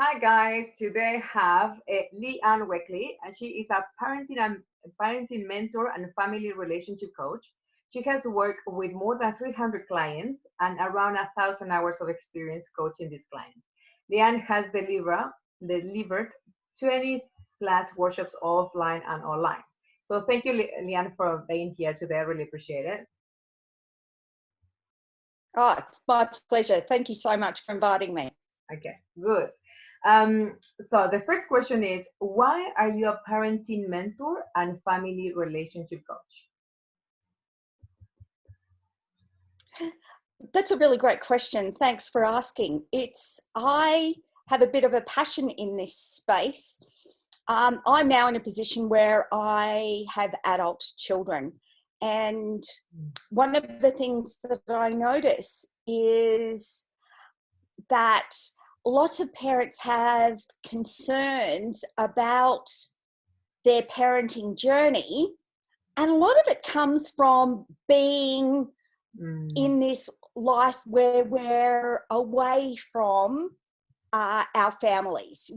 Hi guys, today I have Leanne Wakeling, and she is a parenting mentor and family relationship coach. She has worked with more than 300 clients and around 1,000 hours of experience coaching these clients. Leanne has delivered 20 plus workshops offline and online. So thank you, Leanne, for being here today. I really appreciate it. Oh, it's my pleasure. Thank you so much for inviting me. Okay, good. So the first question is, why are you a parenting mentor and family relationship coach? That's a really great question. Thanks for asking. I have a bit of a passion in this space. I'm now in a position where I have adult children. And one of the things that I notice is that lots of parents have concerns about their parenting journey. And a lot of it comes from being in this life where we're away from our families.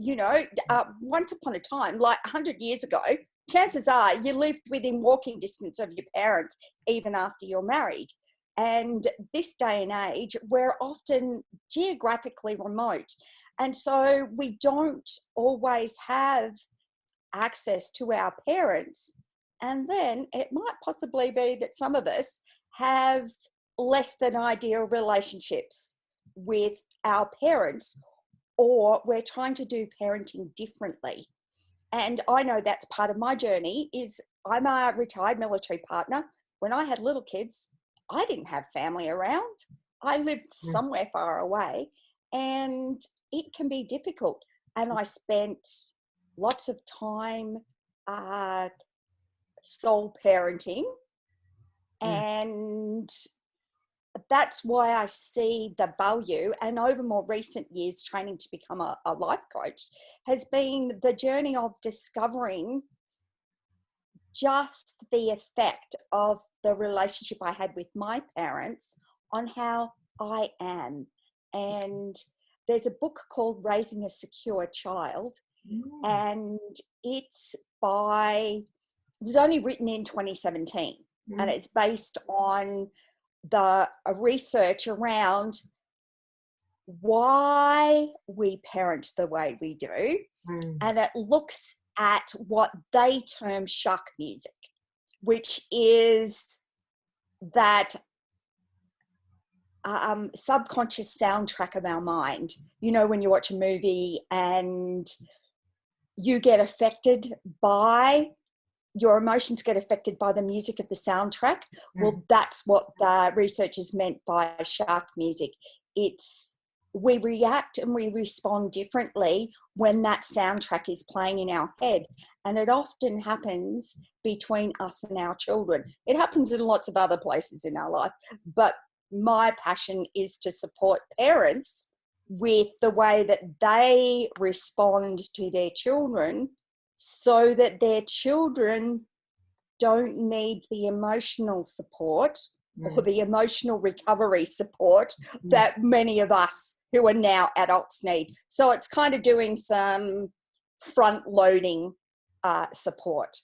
Once upon a time, like 100 years ago, chances are you lived within walking distance of your parents even after you're married. And this day and age, we're often geographically remote. And so we don't always have access to our parents. And then it might possibly be that some of us have less than ideal relationships with our parents, or we're trying to do parenting differently. And I know that's part of my journey. Is I'm a retired military partner. When I had little kids, I didn't have family around. I lived somewhere far away, and it can be difficult. And I spent lots of time sole parenting, and that's why I see the value. And over more recent years, training to become a life coach has been the journey of discovering just the effect of the relationship I had with my parents on how I am. And there's a book called Raising a Secure Child, and it was only written in 2017, and it's based on the research around why we parent the way we do, and it looks at what they term shark music, which is that subconscious soundtrack of our mind. When you watch a movie and you get affected by your emotions get affected by the music of the soundtrack. Well, that's what the researchers meant by shark music. We react and we respond differently when that soundtrack is playing in our head. And it often happens between us and our children. It happens in lots of other places in our life. But my passion is to support parents with the way that they respond to their children, so that their children don't need the emotional support or the emotional recovery support that many of us who are now adults need. So it's kind of doing some front-loading support.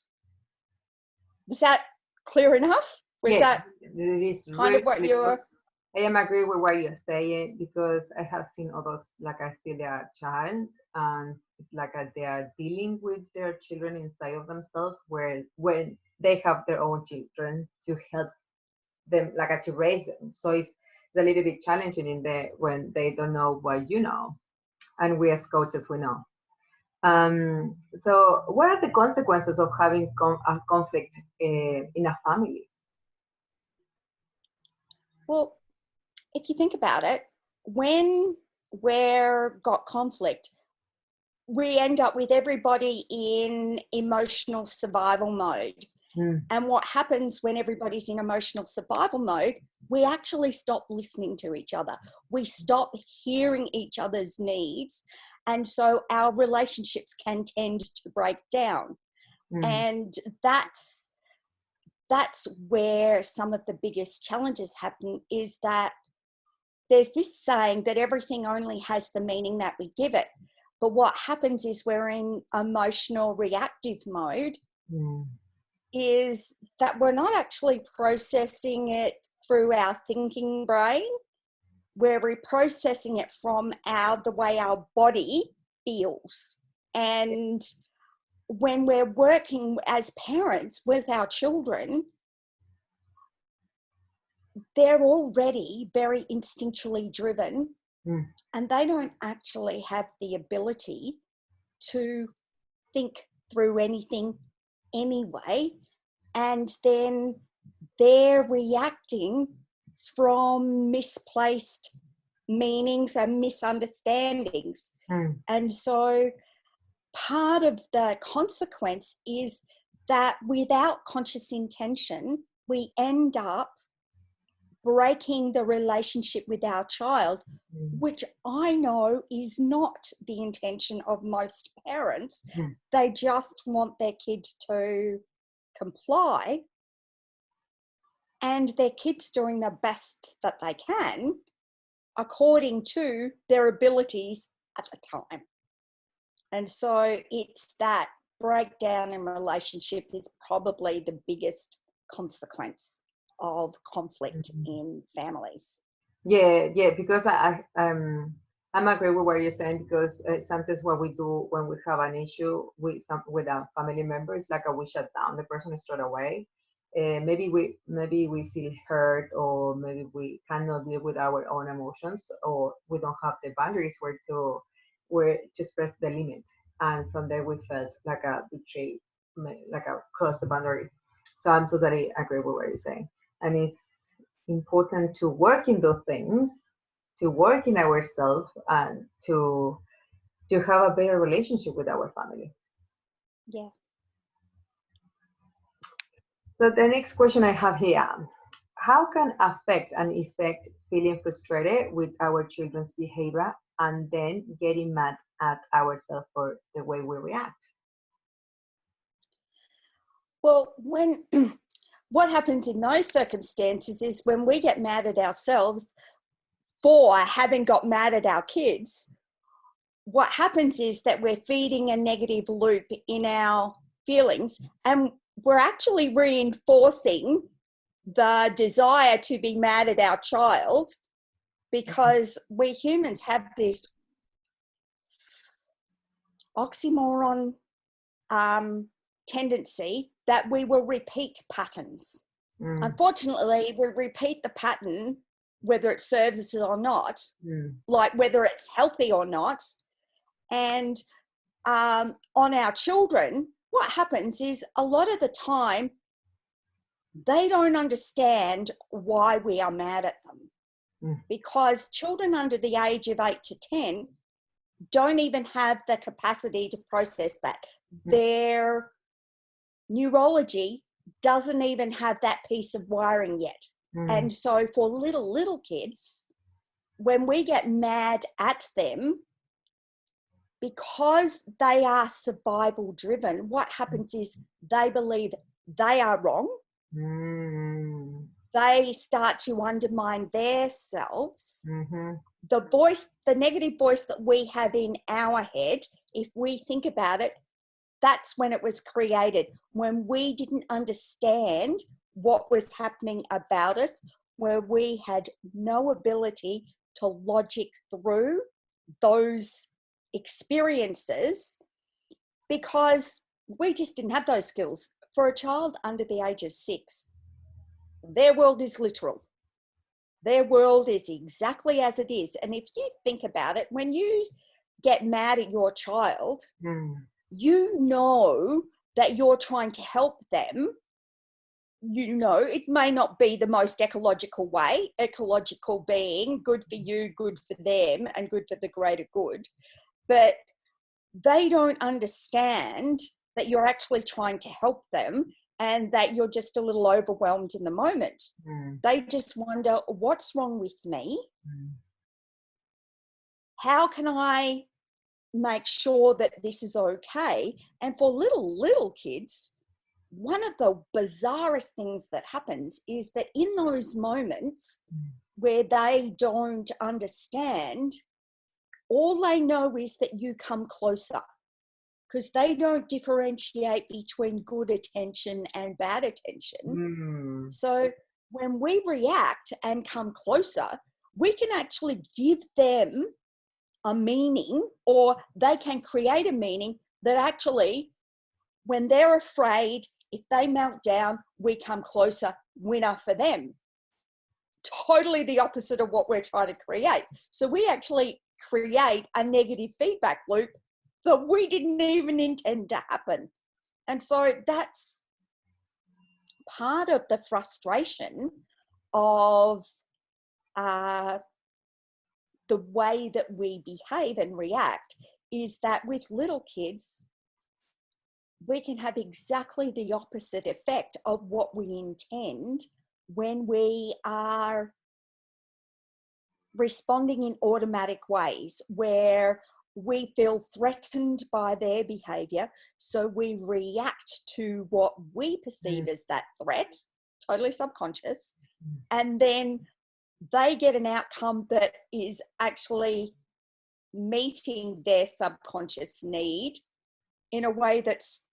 Is that clear enough? Yes, it is kind of what you're... I am agree with what you're saying, because I have seen others, like I see their child, and it's like they are dealing with their children inside of themselves, where when they have their own children to help them, like to raise them. So it's a little bit challenging when they don't know what you know, and we as coaches we know. So what are the consequences of having a conflict in a family? Well, if you think about it, when we've got conflict, we end up with everybody in emotional survival mode. And what happens when everybody's in emotional survival mode, we actually stop listening to each other. We stop hearing each other's needs. And so our relationships can tend to break down. And that's where some of the biggest challenges happen, is that there's this saying that everything only has the meaning that we give it. But what happens is we're in emotional reactive mode, is that we're not actually processing it through our thinking brain. We're reprocessing it from the way our body feels. And when we're working as parents with our children, they're already very instinctually driven, and they don't actually have the ability to think through anything anyway. And then they're reacting from misplaced meanings and misunderstandings. And so part of the consequence is that without conscious intention, we end up breaking the relationship with our child, which I know is not the intention of most parents. They just want their kid to comply, and their kids doing the best that they can according to their abilities at the time. And so it's that breakdown in relationship is probably the biggest consequence of conflict in families. Yeah, because I'm agree with what you're saying, because sometimes what we do when we have an issue with our family members, like we shut down the person straight away. Maybe we feel hurt, or maybe we cannot deal with our own emotions, or we don't have the boundaries where to express the limit, and from there we felt like a betray, like a cross the boundary. So I'm totally agree with what you're saying, and it's important to work in those things, to work in ourselves, and to have a better relationship with our family. Yeah. So the next question I have here: how can affect and effect feeling frustrated with our children's behavior and then getting mad at ourselves for the way we react? Well, when what happens in those circumstances is when we get mad at ourselves for having got mad at our kids, what happens is that we're feeding a negative loop in our feelings, and we're actually reinforcing the desire to be mad at our child, because we humans have this oxymoron tendency that we will repeat patterns. Unfortunately, we repeat the pattern whether it serves us or not, like whether it's healthy or not. And on our children, what happens is a lot of the time they don't understand why we are mad at them, because children under the age of 8 to 10 don't even have the capacity to process that. Their neurology doesn't even have that piece of wiring yet. And so for little kids, when we get mad at them, because they are survival driven, what happens is they believe they are wrong. They start to undermine their selves. The negative voice that we have in our head, if we think about it, that's when it was created, when we didn't understand what was happening about us, where we had no ability to logic through those experiences, because we just didn't have those skills. For a child under the age of 6, their world is literal. Their world is exactly as it is. And if you think about it, when you get mad at your child, you know that you're trying to help them. You know, it may not be the most ecological way, ecological being, good for you, good for them, and good for the greater good. But they don't understand that you're actually trying to help them, and that you're just a little overwhelmed in the moment. They just wonder, what's wrong with me? How can I make sure that this is okay? And for little kids, one of the bizarrest things that happens is that in those moments where they don't understand, all they know is that you come closer, because they don't differentiate between good attention and bad attention. So when we react and come closer, we can actually give them a meaning, or they can create a meaning that actually, when they're afraid, if they melt down, we come closer, winner for them. Totally the opposite of what we're trying to create. So we actually create a negative feedback loop that we didn't even intend to happen. And so that's part of the frustration of the way that we behave and react, is that with little kids, we can have exactly the opposite effect of what we intend when we are responding in automatic ways, where we feel threatened by their behavior, so we react to what we perceive as that threat, totally subconscious, and then they get an outcome that is actually meeting their subconscious need in a way that's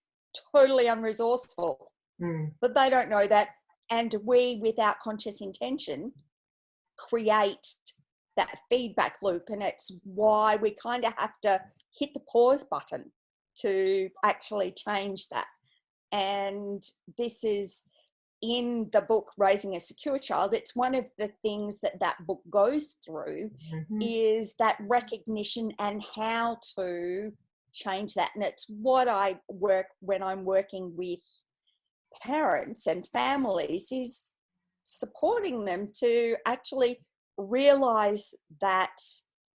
totally unresourceful. But they don't know that, and we, without conscious intention, create that feedback loop. And it's why we kind of have to hit the pause button to actually change that. And this is in the book Raising a Secure Child. It's one of the things that that book goes through, is that recognition and how to change that. And it's what I work when I'm working with parents and families, is supporting them to actually realize that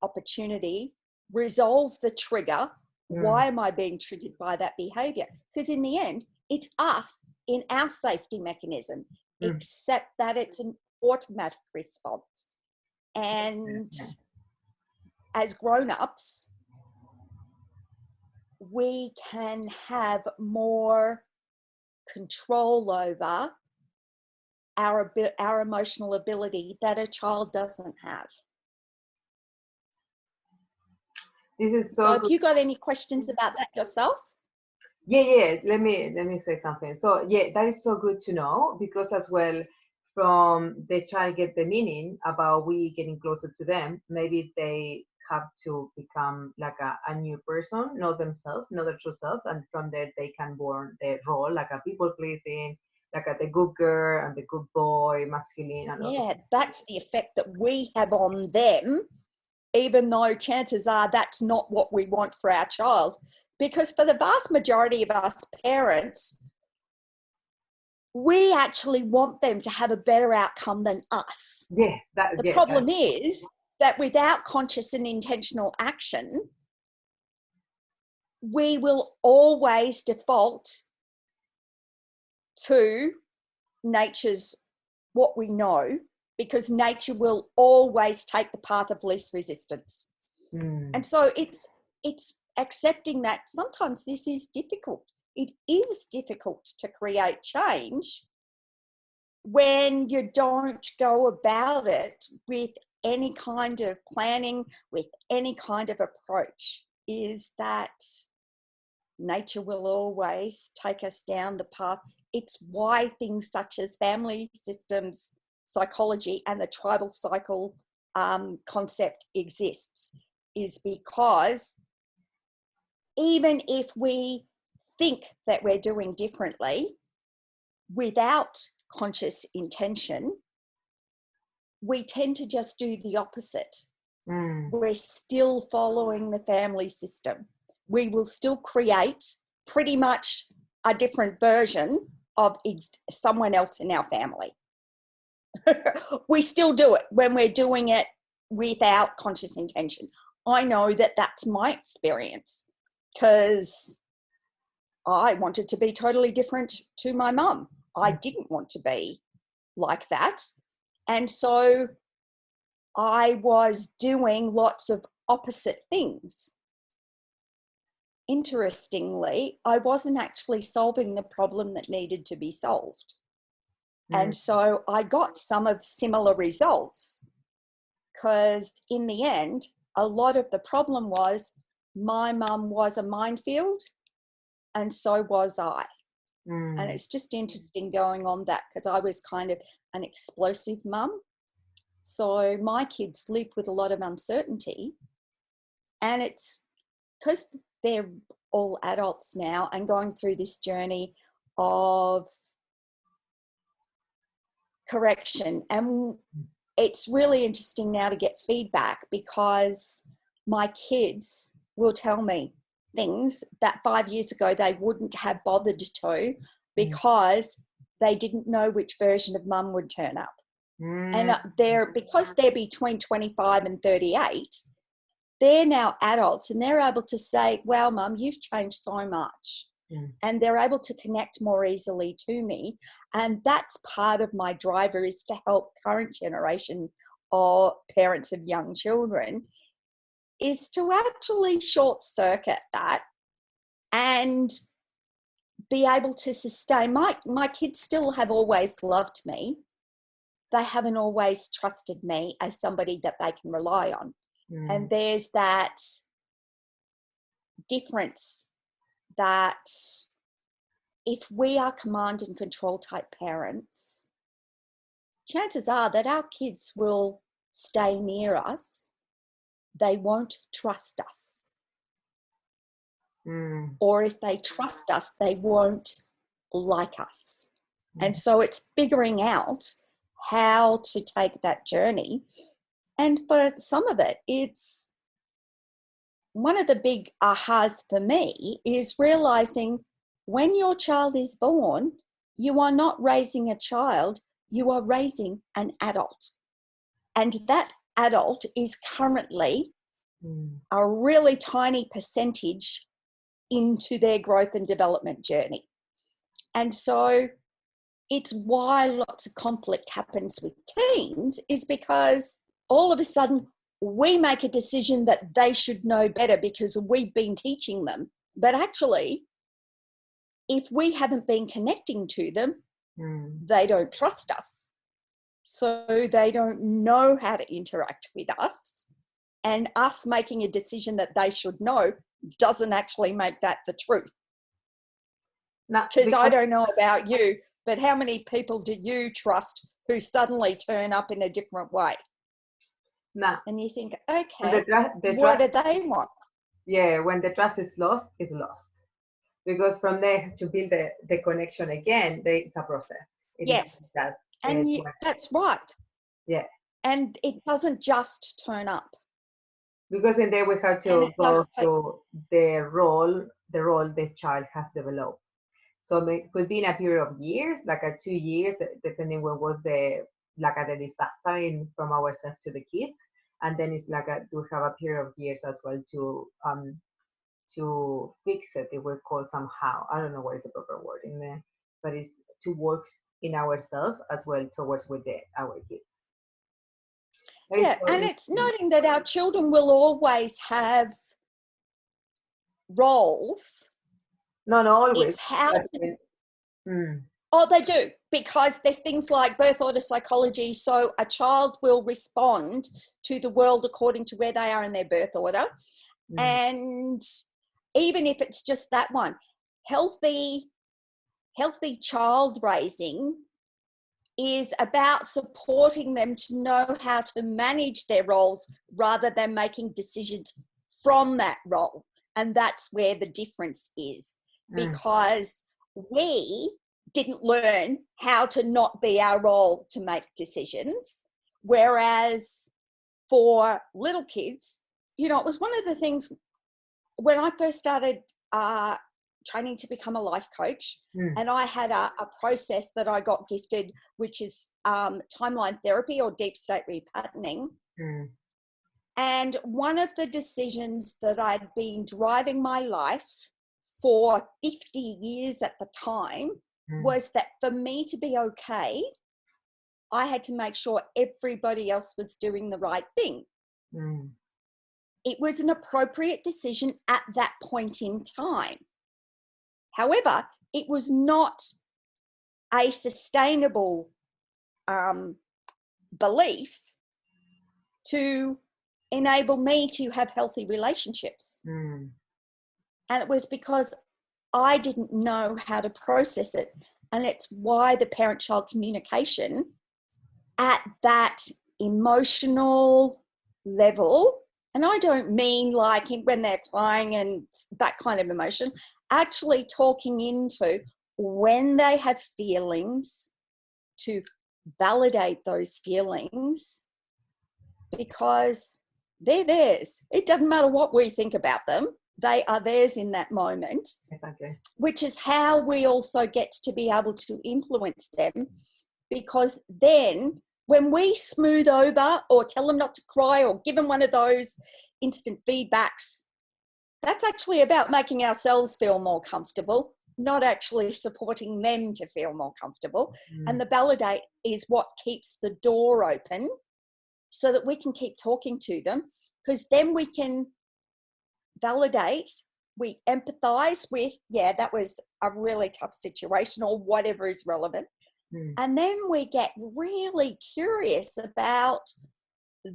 opportunity, resolve the trigger. Why am I being triggered by that behavior? Because in the end, it's us in our safety mechanism, except that it's an automatic response. And as grown-ups, we can have more control over our emotional ability that a child doesn't have. This is So so have good. you got any questions about that yourself? Yeah. Let me say something. So yeah, that is so good to know, because as well, from the child get the meaning about we getting closer to them, maybe they have to become like a new person, know themselves, know their true self, and from there they can born their role, like a people pleasing, like the good girl and the good boy, masculine, and all. Yeah, that's the effect that we have on them, even though chances are that's not what we want for our child. Because for the vast majority of us parents, we actually want them to have a better outcome than us. Yeah, The problem is that without conscious and intentional action, we will always default to nature's what we know, because nature will always take the path of least resistance. And so it's accepting that sometimes this is difficult. It is difficult to create change when you don't go about it with any kind of planning, with any kind of approach, is that nature will always take us down the path. It's why things such as family systems psychology and the tribal cycle concept exists, is because even if we think that we're doing differently without conscious intention, we tend to just do the opposite. We're still following the family system. We will still create pretty much a different version of someone else in our family. We still do it when we're doing it without conscious intention. I know that that's my experience, because I wanted to be totally different to my mum. I didn't want to be like that. And so I was doing lots of opposite things. Interestingly, I wasn't actually solving the problem that needed to be solved. And so I got some of similar results, because in the end, a lot of the problem was my mum was a minefield and so was I. And it's just interesting going on that, because I was kind of an explosive mum. So my kids live with a lot of uncertainty, and it's because they're all adults now and going through this journey of correction. And it's really interesting now to get feedback, because my kids will tell me things that 5 years ago they wouldn't have bothered to, because they didn't know which version of mum would turn up. And because they're between 25 and 38, they're now adults and they're able to say, wow, mum, you've changed so much. And they're able to connect more easily to me. And that's part of my driver, is to help current generation or parents of young children, is to actually short circuit that and be able to sustain. My kids still have always loved me. They haven't always trusted me as somebody that they can rely on. And there's that difference, that if we are command and control type parents, chances are that our kids will stay near us. They won't trust us. Or if they trust us, they won't like us. And so it's figuring out how to take that journey. And for some of it, it's one of the big ahas for me is realizing when your child is born, you are not raising a child, you are raising an adult. And that adult is currently a really tiny percentage into their growth and development journey. And so it's why lots of conflict happens with teens, is because all of a sudden we make a decision that they should know better because we've been teaching them. But actually, if we haven't been connecting to them, they don't trust us. So they don't know how to interact with us. And us making a decision that they should know doesn't actually make that the truth. Because I don't know about you, but how many people do you trust who suddenly turn up in a different way? No. And you think, okay, what do they want? Yeah, when the trust is lost, it's lost. Because from there to build the connection again, it's a process. Yes. That's right. Yeah. And it doesn't just turn up. Because in there we have to go through the role the child has developed. So it could be in a period of years, like 2 years, depending what was the disaster from ourselves to the kids. And then it's we have a period of years as well to fix it. It will call somehow. I don't know what is the proper word in there, but it's to work in ourselves as well towards with our kids. Yeah, and it's noting that our children will always have roles. Not always. It's how Oh, they do, because there's things like birth order psychology. So a child will respond to the world according to where they are in their birth order. And even if it's just that one, healthy child raising is about supporting them to know how to manage their roles rather than making decisions from that role. And that's where the difference is, because we didn't learn how to not be our role to make decisions. Whereas for little kids, it was one of the things when I first started training to become a life coach, and I had a process that I got gifted, which is timeline therapy or deep state repatterning. And one of the decisions that I'd been driving my life for 50 years at the time was that for me to be okay, I had to make sure everybody else was doing the right thing. It was an appropriate decision at that point in time. However, it was not a sustainable belief to enable me to have healthy relationships. Mm. And it was because I didn't know how to process it. And it's why the parent-child communication at that emotional level, and I don't mean like when they're crying and that kind of emotion, actually talking into when they have feelings, to validate those feelings, because they're theirs. It doesn't matter what we think about them. They are theirs in that moment, Exactly. which is how we also get to be able to influence them. Because then when we smooth over or tell them not to cry or give them one of those instant feedbacks, that's actually about making ourselves feel more comfortable, not actually supporting them to feel more comfortable. Mm. And the validate is what keeps the door open so that we can keep talking to them, because then we can validate, we empathize with, yeah, that was a really tough situation or whatever is relevant. Mm. And then we get really curious about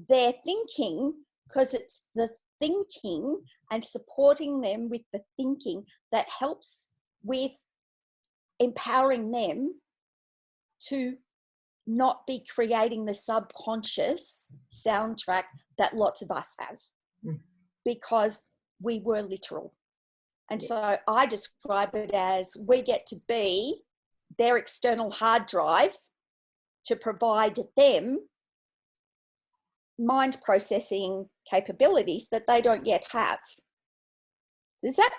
their thinking, because it's the thinking and supporting them with the thinking that helps with empowering them to not be creating the subconscious soundtrack that lots of us have, because we were literal. And so I describe it as we get to be their external hard drive to provide them mind processing capabilities that they don't yet have. Does that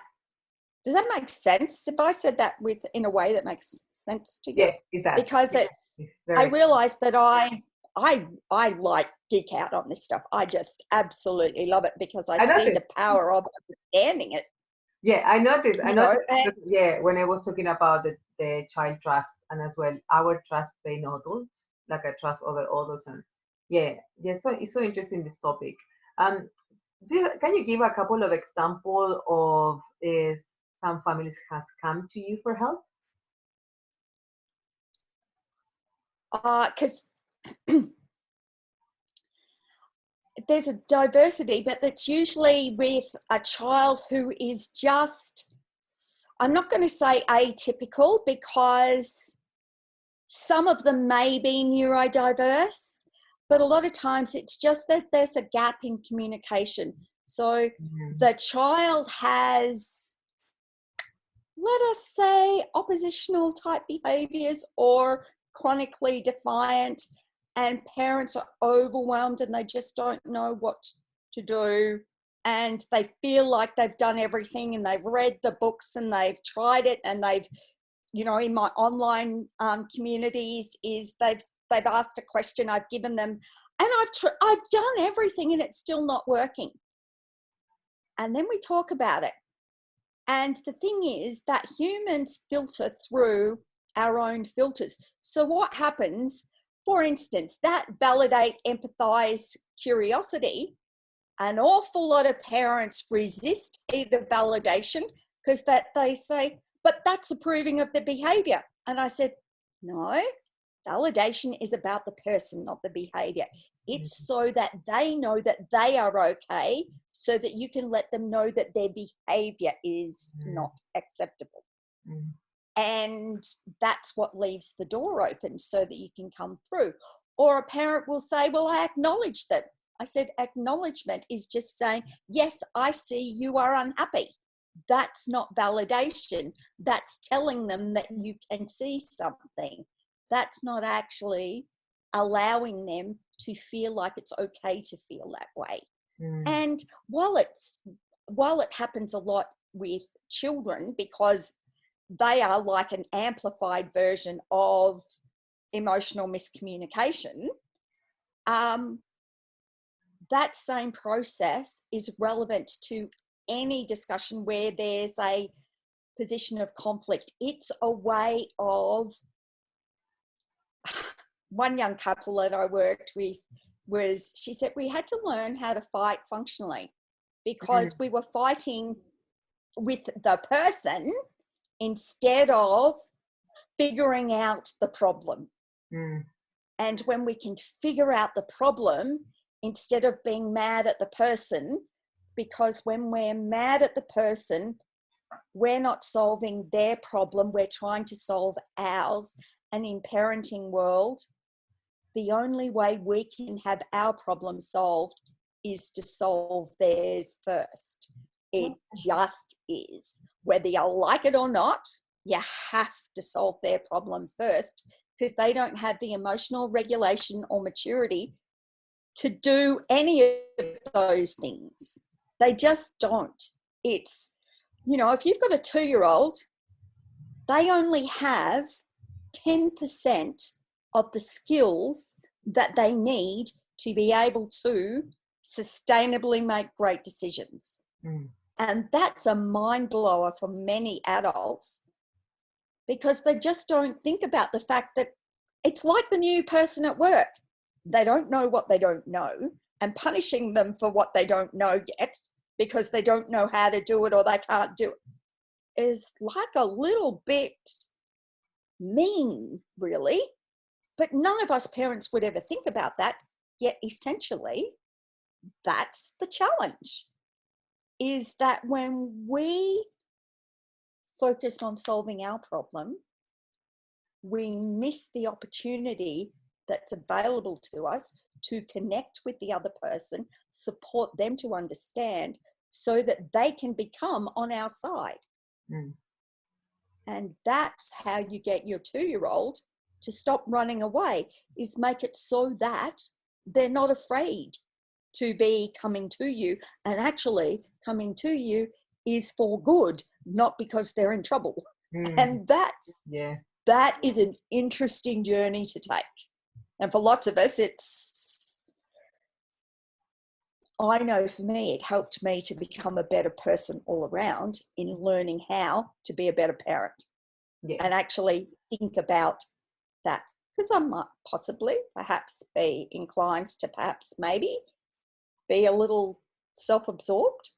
make sense? If I said that in a way that makes sense to you? Yeah, it does. Because I realized that I like geek out on this stuff. I just absolutely love it, because I see the power of understanding it. Yeah, I noticed. Yeah, when I was talking about the child trust, and as well our trust in adults, like I trust other adults, and so it's so interesting, this topic. Can you give a couple of examples of some families has come to you for help? Because there's a diversity, but that's usually with a child who is just, I'm not going to say atypical, because some of them may be neurodiverse, but a lot of times it's just that there's a gap in communication. So the child has, let us say, oppositional type behaviors or chronically defiant, and parents are overwhelmed and they just don't know what to do, and they feel like they've done everything and they've read the books and they've tried it, and they've, you know, in my online communities is they've asked a question, I've given them, and I've done everything and it's still not working. And then we talk about it. And the thing is that humans filter through our own filters. So what happens, for instance, that validate, empathize, curiosity, an awful lot of parents resist either validation, because that they say, but that's approving of the behavior. And I said, no, validation is about the person, not the behavior. It's so that they know that they are okay, so that you can let them know that their behavior is not acceptable. And that's what leaves the door open so that you can come through. Or a parent will say, well, I acknowledge them. I said, acknowledgement is just saying, yes, I see you are unhappy. That's not validation. That's telling them that you can see something. That's not actually allowing them to feel like it's okay to feel that way. And while it happens a lot with children, because they are like an amplified version of emotional miscommunication, that same process is relevant to any discussion where there's a position of conflict. It's a way of, one young couple that I worked with she said, we had to learn how to fight functionally, because we were fighting with the person instead of figuring out the problem. And when we can figure out the problem, instead of being mad at the person, because when we're mad at the person, we're not solving their problem, we're trying to solve ours. And in parenting world, the only way we can have our problem solved is to solve theirs first. It just is. Whether you like it or not, you have to solve their problem first, because they don't have the emotional regulation or maturity to do any of those things. They just don't. It's, if you've got a 2-year-old, they only have 10% of the skills that they need to be able to sustainably make great decisions. And that's a mind blower for many adults, because they just don't think about the fact that it's like the new person at work. They don't know what they don't know, and punishing them for what they don't know yet because they don't know how to do it or they can't do it is like a little bit mean, really. But none of us parents would ever think about that. Yet essentially, that's the challenge, is that when we focus on solving our problem, we miss the opportunity that's available to us to connect with the other person, support them to understand, so that they can become on our side. And that's how you get your 2-year-old to stop running away, is make it so that they're not afraid to be coming to you. And actually coming to you is for good, not because they're in trouble. And that is an interesting journey to take. And for lots of us, I know for me, it helped me to become a better person all around in learning how to be a better parent. And actually think about that, because I might possibly perhaps be inclined to maybe be a little self-absorbed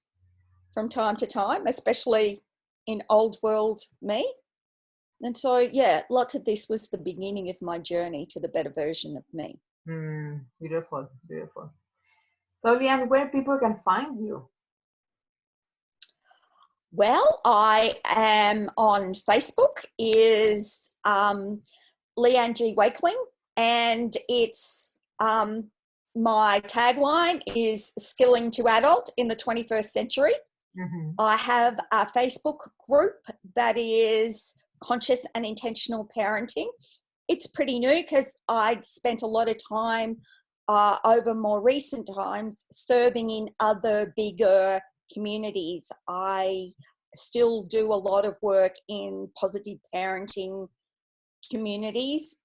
from time to time, especially in old world me. And so, lots of this was the beginning of my journey to the better version of me. Beautiful, beautiful. So, Leanne, where people can find you? Well, I am on Facebook, is Leanne G. Wakeling, and it's my tagline is Skilling to Adult in the 21st Century. I have a Facebook group that is Conscious and Intentional Parenting. It's pretty new because I'd spent a lot of time over more recent times serving in other bigger communities. I still do a lot of work in positive parenting communities,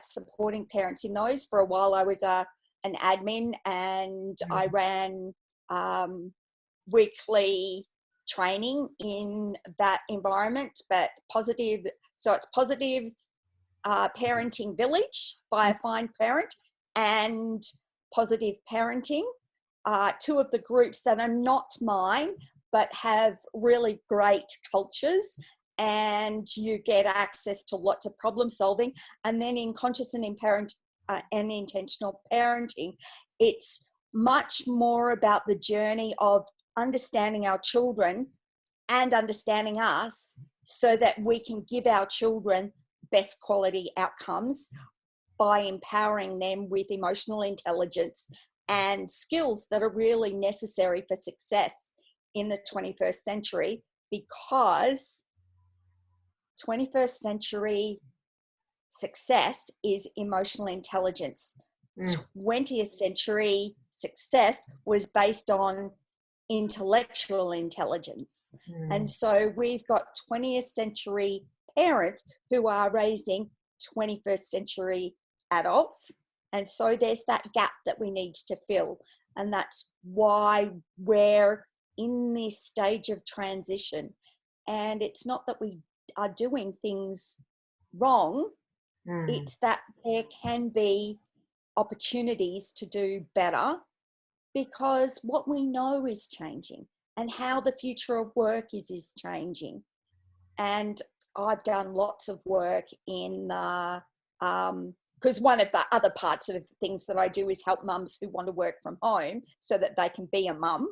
supporting parents in those. For a while I was an admin, and I ran weekly training in that environment. But positive, so it's Positive Parenting Village by a Fine Parent and Positive Parenting, two of the groups that are not mine but have really great cultures, and you get access to lots of problem solving. And then in Conscious and Intentional Parenting, it's much more about the journey of understanding our children and understanding us, so that we can give our children best quality outcomes by empowering them with emotional intelligence and skills that are really necessary for success in the 21st century, because 21st century success is emotional intelligence. 20th century success was based on intellectual intelligence. And so we've got 20th century parents who are raising 21st century adults. And so there's that gap that we need to fill. And that's why we're in this stage of transition. And it's not that we are doing things wrong. It's that there can be opportunities to do better, because what we know is changing, and how the future of work is changing. And I've done lots of work in because one of the other parts of things that I do is help mums who want to work from home so that they can be a mum,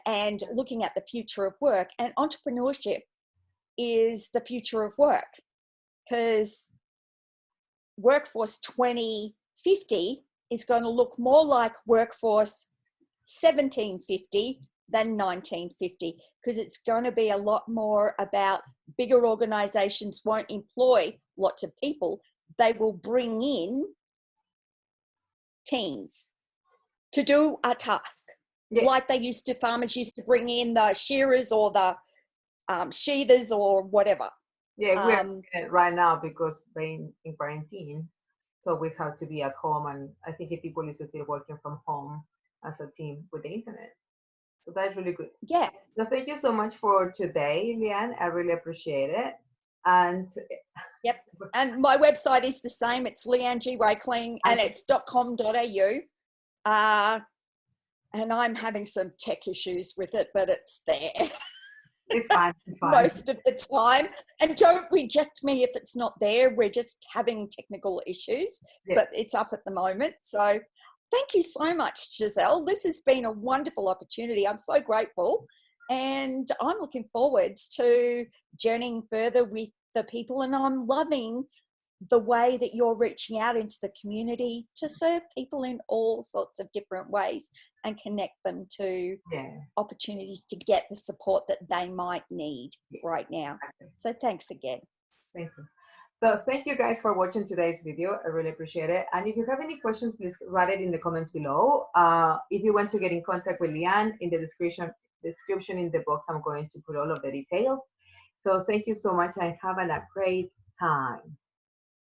and looking at the future of work. And entrepreneurship is the future of work, because workforce 2050 is going to look more like workforce 1750 than 1950, because it's going to be a lot more about bigger organizations won't employ lots of people. They will bring in teams to do a task, like farmers used to bring in the shearers or the sheathers or whatever. Yeah, we're right now because being in quarantine, so we have to be at home, and I think if people is still working from home as a team with the internet. So that's really good. Yeah. So thank you so much for today, Leanne. I really appreciate it. And yep. And my website is the same. It's Leanne G. Wakeling, and it's .com.au. And I'm having some tech issues with it, but it's there. It's fine. It's fine. Most of the time. And don't reject me if it's not there. We're just having technical issues, but it's up at the moment. So thank you so much, Gisell. This has been a wonderful opportunity. I'm so grateful. And I'm looking forward to journeying further with the people. And I'm loving the way that you're reaching out into the community to serve people in all sorts of different ways and connect them to opportunities to get the support that they might need right now. So thanks again. Thank you. So thank you guys for watching today's video. I really appreciate it. And if you have any questions, please write it in the comments below. If you want to get in contact with Leanne, in the description in the box, I'm going to put all of the details. So thank you so much and have a great time.